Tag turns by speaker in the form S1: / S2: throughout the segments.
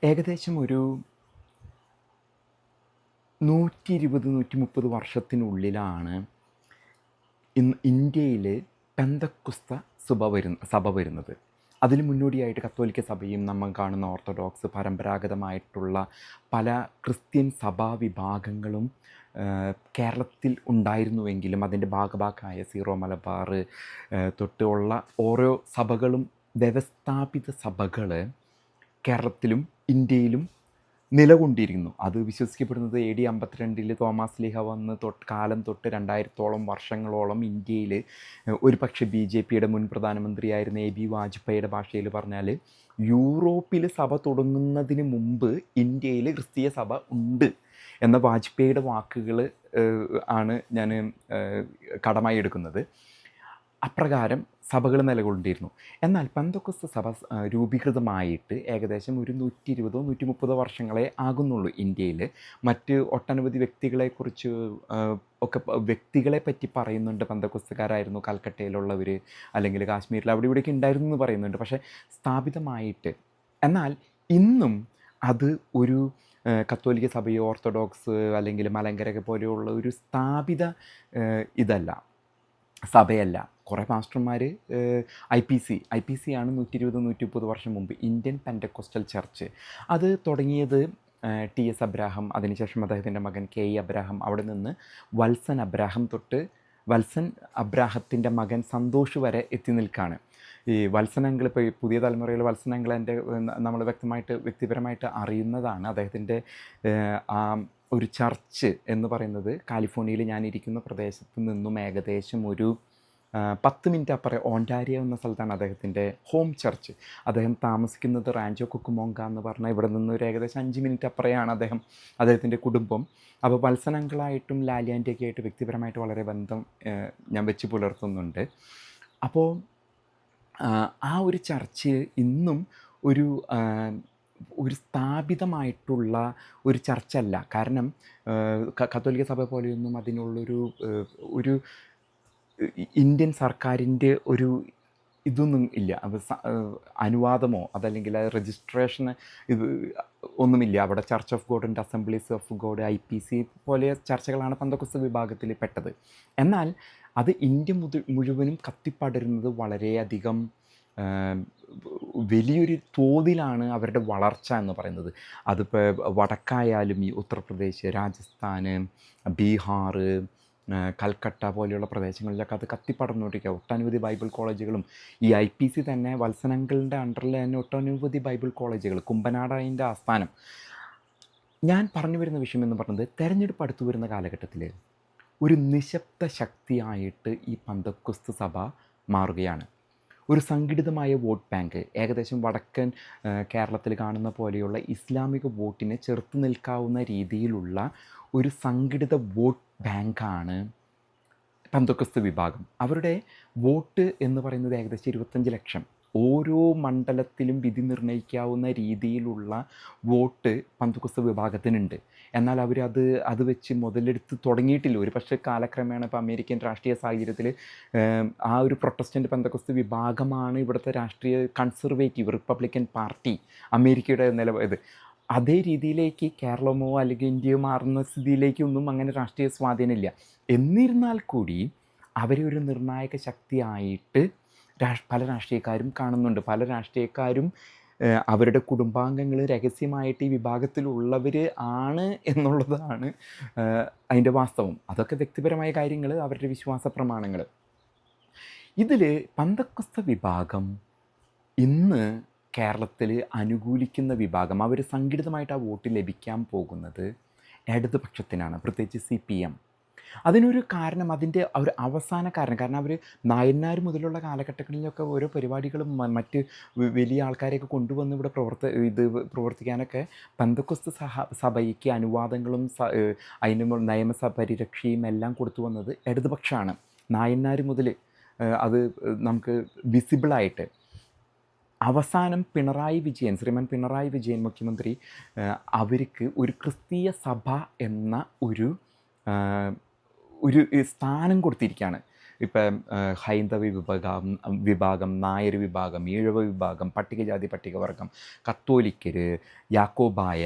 S1: ഏകദേശം ഒരു 120-130 വർഷത്തിനുള്ളിലാണ് ഇന്ന് ഇന്ത്യയിൽ പെന്തക്കുസ്ത സഭ വരുന്നത്. അതിന് മുന്നോടിയായിട്ട് കത്തോലിക്ക സഭയും നമ്മൾ കാണുന്ന ഓർത്തഡോക്സ് പരമ്പരാഗതമായിട്ടുള്ള പല ക്രിസ്ത്യൻ സഭാ വിഭാഗങ്ങളും കേരളത്തിൽ ഉണ്ടായിരുന്നുവെങ്കിലും അതിൻ്റെ ഭാഗമായ സീറോ മലബാർ തൊട്ടുള്ള ഓരോ സഭകളും വ്യവസ്ഥാപിത സഭകൾ കേരളത്തിലും ഇന്ത്യയിലും നിലകൊണ്ടിരുന്നു. അത് വിശ്വസിക്കപ്പെടുന്നത് AD 52 തോമാസ് ലീഹ വന്ന് കാലം തൊട്ട് 2000-ഓളം വർഷങ്ങളോളം ഇന്ത്യയിൽ ഒരു പക്ഷേ BJPയുടെ മുൻ പ്രധാനമന്ത്രിയായിരുന്ന AB വാജ്പേയിയുടെ ഭാഷയിൽ പറഞ്ഞാൽ യൂറോപ്പിൽ സഭ തുടങ്ങുന്നതിന് മുമ്പ് ഇന്ത്യയിൽ ക്രിസ്തീയ സഭ ഉണ്ട് എന്ന വാജ്പേയിയുടെ വാക്കുകൾ ആണ് ഞാൻ കടമായി എടുക്കുന്നത്. അപ്രകാരം സഭകൾ നിലകൊണ്ടിരുന്നു. എന്നാൽ പെന്തക്കോസ്ത് സഭ രൂപീകൃതമായിട്ട് ഏകദേശം ഒരു 120-130 വർഷങ്ങളെ ആകുന്നുള്ളൂ ഇന്ത്യയിൽ. മറ്റ് ഒട്ടനവധി വ്യക്തികളെക്കുറിച്ച് വ്യക്തികളെ പറ്റി പറയുന്നുണ്ട്. പെന്തക്കോസ്തുകാരായിരുന്നു കൽക്കട്ടയിലുള്ളവർ, അല്ലെങ്കിൽ കാശ്മീരിൽ അവിടെ ഇവിടെയൊക്കെ ഉണ്ടായിരുന്നു എന്ന് പറയുന്നുണ്ട്. പക്ഷേ സ്ഥാപിതമായിട്ട്, എന്നാൽ ഇന്നും അത് ഒരു കത്തോലിക്ക സഭയോ ഓർത്തഡോക്സ് അല്ലെങ്കിൽ മലങ്കര പോലെയുള്ള ഒരു സ്ഥാപിത സഭയല്ല. കുറേ പാസ്റ്റർമാർ IPC ആണ് 120-130 വർഷം മുമ്പ് ഇന്ത്യൻ പെന്തക്കോസ്റ്റൽ ചർച്ച്. അത് തുടങ്ങിയത് TS അബ്രാഹം, അതിനുശേഷം അദ്ദേഹത്തിൻ്റെ മകൻ KE അബ്രാഹം, അവിടെ നിന്ന് വത്സൻ അബ്രാഹത്തിൻ്റെ മകൻ സന്തോഷ് വരെ എത്തി നിൽക്കുകയാണ്. ഈ വത്സനങ്ങൾ ഇപ്പോൾ ഈ പുതിയ തലമുറയിൽ വത്സനങ്ങൾ നമ്മൾ വ്യക്തിപരമായിട്ട് അറിയുന്നതാണ്. അദ്ദേഹത്തിൻ്റെ ആ ഒരു ചർച്ച് എന്ന് പറയുന്നത് കാലിഫോർണിയയിൽ ഞാനിരിക്കുന്ന പ്രദേശത്ത് നിന്നും ഏകദേശം ഒരു 10 മിനിറ്റ് അപ്പുറം ഓണ്ടാരിയോ എന്ന സ്ഥലത്താണ് അദ്ദേഹത്തിൻ്റെ ഹോം ചർച്ച്. അദ്ദേഹം താമസിക്കുന്നത് റാഞ്ചോ കുക്കുമോങ്ക എന്ന് പറഞ്ഞാൽ ഇവിടെ നിന്ന് ഒരു ഏകദേശം 5 മിനിറ്റ് അപ്പുറയാണ് അദ്ദേഹത്തിൻ്റെ കുടുംബം. അപ്പോൾ വത്സനങ്ങളായിട്ടും ലാലിയാൻ്റെയൊക്കെ ആയിട്ട് വ്യക്തിപരമായിട്ട് വളരെ ബന്ധം ഞാൻ വെച്ച് പുലർത്തുന്നുണ്ട്. അപ്പോൾ ആ ഒരു ചർച്ച് ഇന്നും ഒരു സ്ഥാപിതമായിട്ടുള്ള ഒരു ചർച്ചല്ല. കാരണം കത്തോലിക്ക സഭ പോലെയൊന്നും അതിനുള്ളൊരു ഇന്ത്യൻ സർക്കാരിൻ്റെ ഇതൊന്നും ഇല്ല. അനുവാദമോ അതല്ലെങ്കിൽ രജിസ്ട്രേഷൻ ഒന്നുമില്ല. അവിടെ church of God and assemblies of God IPC പോലെ ചർച്ചകളാണ് പെന്തക്കോസ്ത് വിഭാഗത്തിൽ പെട്ടത്. എന്നാൽ അത് ഇന്ത്യ മുഴുവനും കത്തിപ്പടരുന്നത് വളരെയധികം വലിയൊരു തോതിലാണ് അവരുടെ വളർച്ച എന്ന് പറയുന്നത്. അതിപ്പോൾ വടക്കായാലും ഈ ഉത്തർപ്രദേശ്, രാജസ്ഥാൻ, ബീഹാർ, കൽക്കട്ട പോലെയുള്ള പ്രദേശങ്ങളിലൊക്കെ അത് കത്തിപ്പടർന്നുകൊണ്ടിരിക്കുക. ഒട്ടനവധി ബൈബിൾ കോളേജുകളും ഈ IPC തന്നെ വത്സനങ്ങളുടെ അണ്ടറിൽ തന്നെ ഒട്ടനവധി ബൈബിൾ കോളേജുകൾ, കുമ്പനാട് അതിൻ്റെ ആസ്ഥാനം. ഞാൻ പറഞ്ഞു വരുന്ന വിഷയം എന്ന് പറയുന്നത്, തെരഞ്ഞെടുപ്പ് അടുത്തു വരുന്ന കാലഘട്ടത്തിൽ ഒരു നിശബ്ദ ശക്തിയായിട്ട് ഈ പെന്തക്കോസ്ത് സഭ മാറുകയാണ്. ഒരു സംഘടിതമായ വോട്ട് ബാങ്ക്, ഏകദേശം വടക്കൻ കേരളത്തിൽ കാണുന്ന പോലെയുള്ള ഇസ്ലാമിക വോട്ടിനെ ചെറുത്ത് നിൽക്കാവുന്ന രീതിയിലുള്ള ഒരു സംഘടിത വോട്ട് ബാങ്കാണ് പെന്തക്കോസ്ത് വിഭാഗം. അവരുടെ വോട്ട് എന്ന് പറയുന്നത് ഏകദേശം 25 ലക്ഷം. ഓരോ മണ്ഡലത്തിലും വിധി നിർണ്ണയിക്കാവുന്ന രീതിയിലുള്ള വോട്ട് പെന്തക്കോസ്ത് വിഭാഗത്തിനുണ്ട്. എന്നാൽ അത് വെച്ച് മുതലെടുത്ത് തുടങ്ങിയിട്ടില്ല. ഒരു പക്ഷേ കാലക്രമേണ ഇപ്പോൾ അമേരിക്കൻ രാഷ്ട്രീയ സാഹചര്യത്തിൽ ആ ഒരു പ്രൊട്ടസ്റ്റൻ്റ് പെന്തക്കോസ്ത് വിഭാഗമാണ് ഇവിടുത്തെ രാഷ്ട്രീയ കൺസർവേറ്റീവ് റിപ്പബ്ലിക്കൻ പാർട്ടി അമേരിക്കയുടെ അതേ രീതിയിലേക്ക് കേരളമോ അല്ലെങ്കിൽ ഇന്ത്യയോ മാറുന്ന സ്ഥിതിയിലേക്കൊന്നും അങ്ങനെ രാഷ്ട്രീയ സ്വാധീനമില്ല. എന്നിരുന്നാൽ കൂടി അവരെ ഒരു നിർണായക ശക്തിയായിട്ട് പല രാഷ്ട്രീയക്കാരും കാണുന്നുണ്ട്. പല രാഷ്ട്രീയക്കാരും അവരുടെ കുടുംബാംഗങ്ങൾ രഹസ്യമായിട്ട് ഈ വിഭാഗത്തിലുള്ളവർ ആണ് എന്നുള്ളതാണ് അതിൻ്റെ വാസ്തവം. അതൊക്കെ വ്യക്തിപരമായ കാര്യങ്ങൾ, അവരുടെ വിശ്വാസ പ്രമാണങ്ങൾ. ഇതിൽ പെന്തക്കോസ്ത് വിഭാഗം ഇന്ന് കേരളത്തിൽ അനുകൂലിക്കുന്ന വിഭാഗം, അവർ സംഘടിതമായിട്ട് ആ വോട്ട് ലഭിക്കാൻ പോകുന്നത് ഇടതുപക്ഷത്തിനാണ്, പ്രത്യേകിച്ച് CPM. അതിനൊരു കാരണം, അതിൻ്റെ ഒരു അവസാന കാരണം അവർ നായന്മാർ മുതലുള്ള കാലഘട്ടങ്ങളിലൊക്കെ ഓരോ പരിപാടികളും മറ്റ് വലിയ ആൾക്കാരെയൊക്കെ കൊണ്ടുവന്ന് ഇവിടെ പ്രവർത്തിക്കാനൊക്കെ പെന്തക്കോസ്ത് സഭയ്ക്ക് അനുവാദങ്ങളും അതിന് നിയമസഭ പരിരക്ഷയും എല്ലാം കൊടുത്തു വന്നത് ഇടതുപക്ഷമാണ്. നായന്മാർ മുതൽ അത് നമുക്ക് വിസിബിളായിട്ട് അവസാനം ശ്രീമാൻ പിണറായി വിജയൻ മുഖ്യമന്ത്രി അവർക്ക് ഒരു ക്രിസ്തീയ സഭ എന്ന ഒരു സ്ഥാനം കൊടുത്തിരിക്കുകയാണ്. ഇപ്പം ഹൈന്ദവ വിഭാഗം, നായർ വിഭാഗം, ഈഴവ വിഭാഗം, പട്ടികജാതി പട്ടികവർഗം, കത്തോലിക്കർ, യാക്കോബായ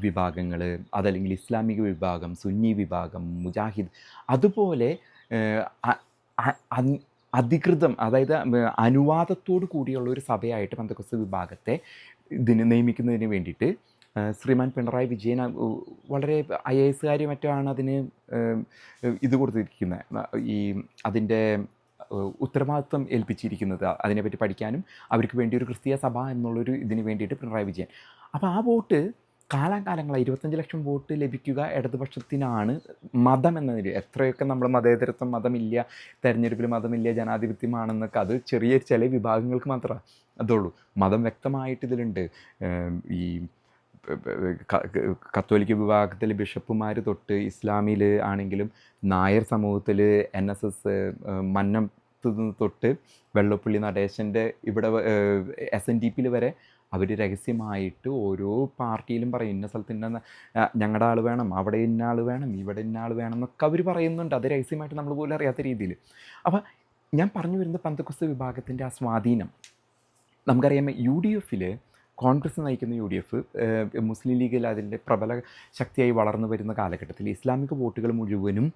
S1: വിഭാഗങ്ങൾ, അതല്ലെങ്കിൽ ഇസ്ലാമിക വിഭാഗം, സുന്നി വിഭാഗം, മുജാഹിദ്, അതുപോലെ അധികൃതം, അതായത് അനുവാദത്തോടു കൂടിയുള്ള ഒരു സഭയായിട്ട് പെന്തക്കോസ്ത് വിഭാഗത്തെ നിയമിക്കുന്നതിന് വേണ്ടിയിട്ട് ശ്രീമാൻ പിണറായി വിജയൻ വളരെ IAS മറ്റോ ആണ് അതിന് ഇത് കൊടുത്തിരിക്കുന്നത്, ഈ അതിൻ്റെ ഉത്തരവാദിത്വം ഏൽപ്പിച്ചിരിക്കുന്നത്, അതിനെപ്പറ്റി പഠിക്കാനും അവർക്ക് വേണ്ടി ഒരു ക്രിസ്തീയ സഭ എന്നുള്ളൊരു ഇതിന് വേണ്ടിയിട്ട് പിണറായി വിജയൻ. അപ്പോൾ ആ വോട്ട് കാലാകാലങ്ങളായി 25 ലക്ഷം വോട്ട് ലഭിക്കുക ഇടതുപക്ഷത്തിനാണ്. മതം എന്നതിൽ എത്രയൊക്കെ നമ്മൾ മതേതരത്വം, മതമില്ല തെരഞ്ഞെടുപ്പിൽ, മതമില്ല ജനാധിപത്യമാണെന്നൊക്കെ അത് ചെറിയ ചില വിഭാഗങ്ങൾക്ക് മാത്രമേ അതുള്ളൂ. മതം വ്യക്തമായിട്ട് ഇതിലുണ്ട്. ഈ കത്തോലിക്ക വിഭാഗത്തിലെ ബിഷപ്പുമാർ തൊട്ട് ഇസ്ലാമിൽ ആണെങ്കിലും നായർ സമൂഹത്തിൽ NSS മന്നത്ത് തൊട്ട് വെള്ളപ്പള്ളി നടേശൻ്റെ ഇവിടെ SNDPയിൽ വരെ അവർ രഹസ്യമായിട്ട് ഓരോ പാർട്ടിയിലും പറയും, ഇന്ന സ്ഥലത്ത് ഇന്ന ഞങ്ങളുടെ ആൾ വേണം, അവിടെ ഇന്ന ആൾ വേണം, ഇവിടെ ഇന്ന ആൾ വേണം എന്നൊക്കെ അവർ പറയുന്നുണ്ട്. അത് രഹസ്യമായിട്ട് നമ്മൾ പോലും അറിയാത്ത രീതിയിൽ. അപ്പോൾ ഞാൻ പറഞ്ഞു വരുന്ന പെന്തക്കോസ്ത് വിഭാഗത്തിൻ്റെ ആ സ്വാധീനം നമുക്കറിയാം. UDF കോൺഗ്രസ് നയിക്കുന്ന UDF മുസ്ലിം ലീഗിൽ അതിൻ്റെ പ്രബല ശക്തിയായി വളർന്നു വരുന്ന കാലഘട്ടത്തിൽ ഇസ്ലാമിക വോട്ടുകൾ മുഴുവനും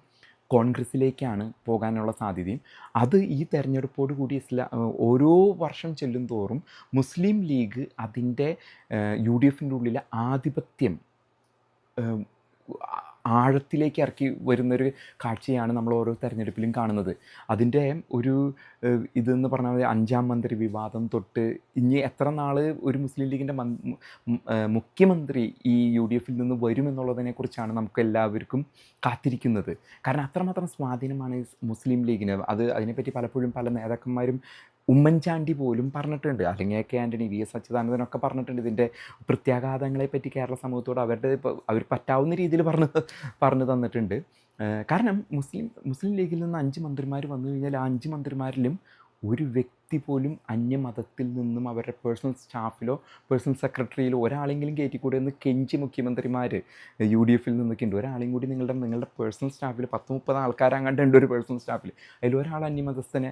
S1: കോൺഗ്രസ്സിലേക്കാണ് പോകാനുള്ള സാധ്യതയും. അത് ഈ തെരഞ്ഞെടുപ്പോട് കൂടി ഓരോ വർഷം ചെല്ലും തോറും മുസ്ലിം ലീഗ് അതിൻ്റെ UDFൻ്റെ ഉള്ളിലെ ആധിപത്യം ആഴത്തിലേക്ക് ഇറക്കി വരുന്നൊരു കാഴ്ചയാണ് നമ്മൾ ഓരോ തെരഞ്ഞെടുപ്പിലും കാണുന്നത്. അതിൻ്റെ ഒരു ഇതെന്ന് പറഞ്ഞാൽ 5ാം മന്ത്രി വിവാദം തൊട്ട് ഇനി എത്ര നാൾ ഒരു മുസ്ലിം ലീഗിൻ്റെ മുഖ്യമന്ത്രി ഈ UDFിൽ നിന്ന് വരുമെന്നുള്ളതിനെക്കുറിച്ചാണ് നമുക്ക് എല്ലാവർക്കും കാത്തിരിക്കുന്നത്. കാരണം അത്രമാത്രം സ്വാധീനമാണ് മുസ്ലിം ലീഗിന്. അതിനെപ്പറ്റി പലപ്പോഴും പല നേതാക്കന്മാരും, ഉമ്മൻചാണ്ടി പോലും പറഞ്ഞിട്ടുണ്ട്, അല്ലെങ്കിൽ AK ആൻ്റണി, VS അച്യുതാനന്ദനൊക്കെ പറഞ്ഞിട്ടുണ്ട് ഇതിൻ്റെ പ്രത്യാഘാതങ്ങളെപ്പറ്റി കേരള സമൂഹത്തോട് അവർ പറ്റാവുന്ന രീതിയിൽ പറഞ്ഞു തന്നിട്ടുണ്ട്. കാരണം മുസ്ലിം ലീഗിൽ നിന്ന് 5 മന്ത്രിമാർ വന്നു കഴിഞ്ഞാൽ ആ 5 മന്ത്രിമാരിലും ഒരു വ്യക്തി പോലും അന്യമതത്തിൽ നിന്നും അവരുടെ പേഴ്സണൽ സ്റ്റാഫിലോ പേഴ്സണൽ സെക്രട്ടറിയിലോ ഒരാളെങ്കിലും കയറ്റിക്കൂടെ എന്ന് കെഞ്ചി മുഖ്യമന്ത്രിമാർ UDFിൽ നിന്നൊക്കെ ഉണ്ട്. ഒരാളെയും കൂടി നിങ്ങളുടെ പേഴ്സണൽ സ്റ്റാഫിൽ 10-30 ആൾക്കാരങ്ങാണ്ട് ഒരു പേഴ്സണൽ സ്റ്റാഫിൽ, അതിലൊരാൾ അന്യമതസ്ഥനെ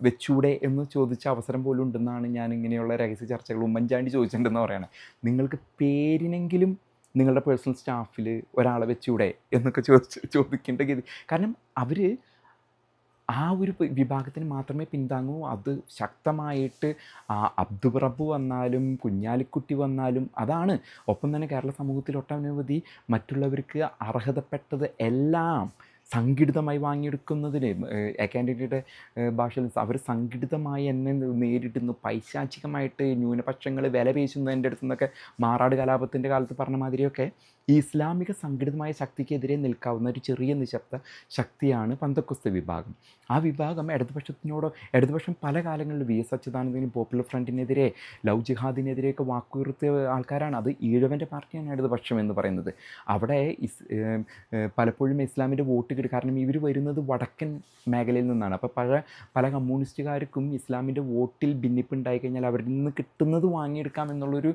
S1: വെച്ചൂടെ എന്ന് ചോദിച്ച അവസരം പോലും ഉണ്ടെന്നാണ് ഞാൻ ഇങ്ങനെയുള്ള രഹസ്യ ചർച്ചകൾ ഉമ്മൻചാണ്ടി ചോദിച്ചിട്ടുണ്ടെന്ന് പറയുന്നത്. നിങ്ങൾക്ക് പേരിനെങ്കിലും നിങ്ങളുടെ പേഴ്സണൽ സ്റ്റാഫിൽ ഒരാളെ വെച്ചൂടെ എന്നൊക്കെ ചോദിക്കേണ്ട ഗതി. കാരണം അവർ ആ ഒരു വിഭാഗത്തിന് മാത്രമേ പിന്താങ്ങൂ. അത് ശക്തമായിട്ട് അബ്ദുറബ്ബ് വന്നാലും കുഞ്ഞാലിക്കുട്ടി വന്നാലും അതാണ്. ഒപ്പം തന്നെ കേരള സമൂഹത്തിൽ ഒട്ടനവധി മറ്റുള്ളവർക്ക് അർഹതപ്പെട്ടത് എല്ലാം സംഘടിതമായി വാങ്ങിയെടുക്കുന്നതിന് AK ആൻ്റണിയുടെ ഭാഷയിൽ അവർ സംഘടിതമായി എന്നെ നേരിടുന്നു, പൈശാചികമായിട്ട് ന്യൂനപക്ഷങ്ങൾ വില പേശുന്നതിൻ്റെ അടുത്തു നിന്നൊക്കെ മാറാട് കലാപത്തിൻ്റെ കാലത്ത് പറഞ്ഞ മാതിരിയൊക്കെ ഈ ഇസ്ലാമിക സംഘടിതമായ ശക്തിക്കെതിരെ നിൽക്കാവുന്ന ഒരു ചെറിയ നിശബ്ദ ശക്തിയാണ് പെന്തക്കോസ്ത് വിഭാഗം. ആ വിഭാഗം ഇടതുപക്ഷം പല കാലങ്ങളിൽ VS അച്യുതാനന്ദനും പോപ്പുലർ ഫ്രണ്ടിനെതിരെ, ലവ് ജിഹാദിനെതിരെയൊക്കെ വാക്കുയർത്തിയ ആൾക്കാരാണ്. അത് ഈഴവൻ്റെ പാർട്ടിയാണ് ഇടതുപക്ഷം എന്ന് പറയുന്നത്. അവിടെ പലപ്പോഴും ഇസ്ലാമിൻ്റെ വോട്ട് കിട്ടും. കാരണം ഇവർ വരുന്നത് വടക്കൻ മേഖലയിൽ നിന്നാണ്. അപ്പോൾ പല കമ്മ്യൂണിസ്റ്റുകാർക്കും ഇസ്ലാമിൻ്റെ വോട്ടിൽ ഭിന്നിപ്പ് ഉണ്ടായിക്കഴിഞ്ഞാൽ അവരിൽ നിന്ന് കിട്ടുന്നത് വാങ്ങിയെടുക്കാം എന്നുള്ളൊരു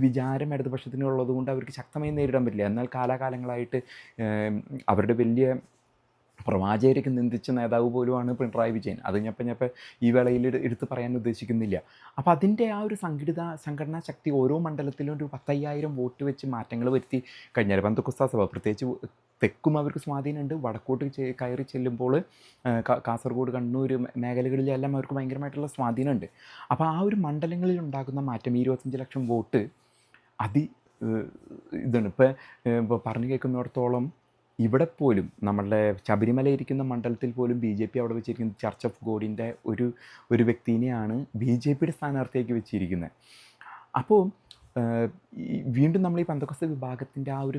S1: വിചാരം ഇടതുപക്ഷത്തിനുള്ളത് കൊണ്ട് അവർക്ക് ശക്തമായി നേരിടാൻ പറ്റില്ല. എന്നാൽ കാലാകാലങ്ങളായിട്ട് അവരുടെ വലിയ പ്രവാചകരൊക്കെ നിന്ദിച്ച നേതാവ് പോലുമാണ് പിണറായി വിജയൻ. അത് ഞാൻ ഈ വേളയിൽ എടുത്ത് പറയാൻ ഉദ്ദേശിക്കുന്നില്ല. അപ്പോൾ അതിൻ്റെ ആ ഒരു സംഘടനാ ശക്തി ഓരോ മണ്ഡലത്തിലും ഒരു 10,000 വോട്ട് വെച്ച് മാറ്റങ്ങൾ വരുത്തി കഴിഞ്ഞാൽ പെന്തക്കോസ്ത് സഭ പ്രത്യേകിച്ച് തെക്കും അവർക്ക് സ്വാധീനമുണ്ട്. വടക്കോട്ട് കയറി ചെല്ലുമ്പോൾ കാസർഗോഡ്, കണ്ണൂർ മേഖലകളിലെല്ലാം അവർക്ക് ഭയങ്കരമായിട്ടുള്ള സ്വാധീനമുണ്ട്. അപ്പോൾ ആ ഒരു മണ്ഡലങ്ങളിൽ ഉണ്ടാകുന്ന മാറ്റം 25 ലക്ഷം വോട്ട് ഇതാണ്. ഇപ്പോൾ പറഞ്ഞു കേൾക്കുന്നിടത്തോളം ഇവിടെ പോലും നമ്മളുടെ ശബരിമല ഇരിക്കുന്ന മണ്ഡലത്തിൽ പോലും BJP അവിടെ വെച്ചിരിക്കുന്നത് ചർച്ച് ഓഫ് ഗോഡിൻ്റെ ഒരു വ്യക്തിനെയാണ് BJPയുടെ സ്ഥാനാർത്ഥിയാക്കി വെച്ചിരിക്കുന്നത്. അപ്പോൾ വീണ്ടും നമ്മൾ ഈ പെന്തക്കോസ്ത് വിഭാഗത്തിൻ്റെ ആ ഒരു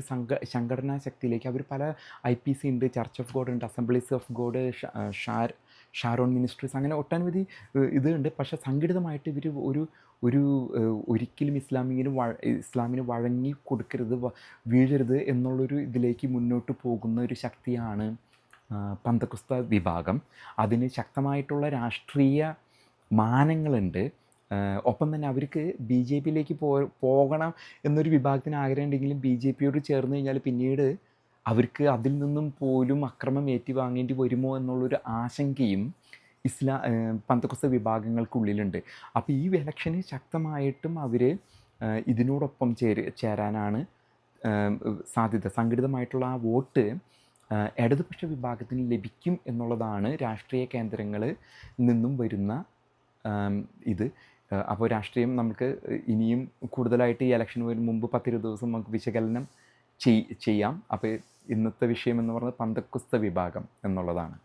S1: സംഘടനാ ശക്തിയിലേക്ക് അവർ പല IPC ഉണ്ട്, ചർച്ച് ഓഫ് ഗോഡ് ഉണ്ട്, assemblies of God, Sharon ministries, അങ്ങനെ ഒട്ടനവധി ഇതുണ്ട്. പക്ഷേ സംഘടിതമായിട്ട് ഇവർ ഒരിക്കലും ഇസ്ലാമിന് വഴങ്ങി കൊടുക്കരുത്, വീഴരുത് എന്നുള്ളൊരു ഇതിലേക്ക് മുന്നോട്ട് പോകുന്ന ഒരു ശക്തിയാണ് പെന്തക്കോസ്ത് വിഭാഗം. അതിന് ശക്തമായിട്ടുള്ള രാഷ്ട്രീയ മാനങ്ങളുണ്ട്. ഒപ്പം തന്നെ അവർക്ക് BJPയിലേക്ക് പോകണം എന്നൊരു വിഭാഗത്തിന് ആഗ്രഹം ഉണ്ടെങ്കിലും BJPയോട് ചേർന്ന് കഴിഞ്ഞാൽ പിന്നീട് അവർക്ക് അതിൽ നിന്നും പോലും അക്രമം ഏറ്റുവാങ്ങേണ്ടി വരുമോ എന്നുള്ളൊരു ആശങ്കയും പന്തക്കുസ്ത വിഭാഗങ്ങൾക്കുള്ളിലുണ്ട്. അപ്പോൾ ഈ ഇലക്ഷന് ശക്തമായിട്ടും അവർ ഇതിനോടൊപ്പം ചേരാനാണ് സാധ്യത. സംഘടിതമായിട്ടുള്ള ആ വോട്ട് ഇടതുപക്ഷ വിഭാഗത്തിന് ലഭിക്കും എന്നുള്ളതാണ് രാഷ്ട്രീയ കേന്ദ്രങ്ങളിൽ നിന്നും വരുന്ന ഇത്. അപ്പോൾ രാഷ്ട്രീയം നമുക്ക് ഇനിയും കൂടുതലായിട്ട് ഈ ഇലക്ഷന് വരുന്ന മുമ്പ് 10-20 ദിവസം നമുക്ക് വിശകലനം ചെയ്യാം. അപ്പോൾ ഇന്നത്തെ വിഷയം എന്ന് പറയുന്നത് പന്തക്കുസ്ത വിഭാഗം എന്നുള്ളതാണ്.